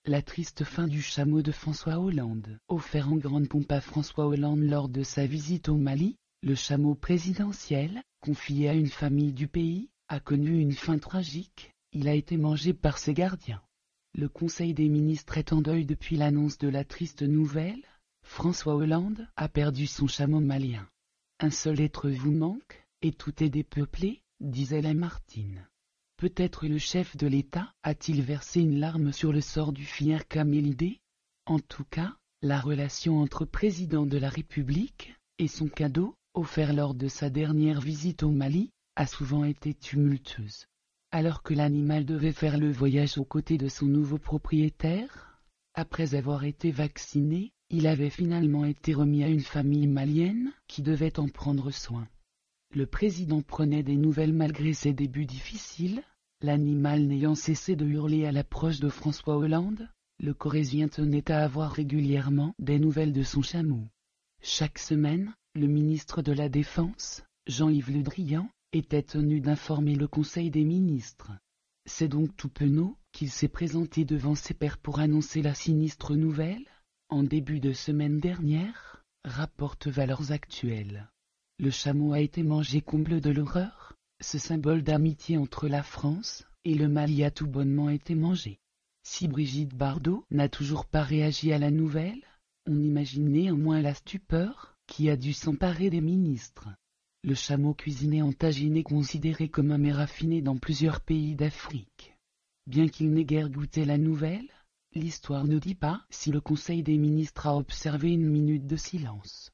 La triste fin du chameau de François Hollande. Offert en grande pompe à François Hollande lors de sa visite au Mali, le chameau présidentiel, confié à une famille du pays, a connu une fin tragique. Il a été mangé par ses gardiens. Le Conseil des ministres est en deuil depuis l'annonce de la triste nouvelle. François Hollande a perdu son chameau malien. Un seul être vous manque, et tout est dépeuplé, disait Lamartine. Peut-être le chef de l'État a-t-il versé une larme sur le sort du fier camélidé? En tout cas, la relation entre président de la République et son cadeau, offert lors de sa dernière visite au Mali, a souvent été tumultueuse. Alors que l'animal devait faire le voyage aux côtés de son nouveau propriétaire, après avoir été vacciné, il avait finalement été remis à une famille malienne qui devait en prendre soin. Le président prenait des nouvelles malgré ses débuts difficiles. L'animal n'ayant cessé de hurler à l'approche de François Hollande, le Corrézien tenait à avoir régulièrement des nouvelles de son chameau. Chaque semaine, le ministre de la Défense, Jean-Yves Le Drian, était tenu d'informer le Conseil des ministres. C'est donc tout penaud qu'il s'est présenté devant ses pairs pour annoncer la sinistre nouvelle. En début de semaine dernière, rapporte Valeurs Actuelles. Le chameau a été mangé, comble de l'horreur. Ce symbole d'amitié entre la France et le Mali a tout bonnement été mangé. Si Brigitte Bardot n'a toujours pas réagi à la nouvelle, on imagine néanmoins la stupeur qui a dû s'emparer des ministres. Le chameau cuisiné en tagine est considéré comme un mets raffiné dans plusieurs pays d'Afrique. Bien qu'il n'ait guère goûté la nouvelle, l'histoire ne dit pas si le Conseil des ministres a observé une minute de silence.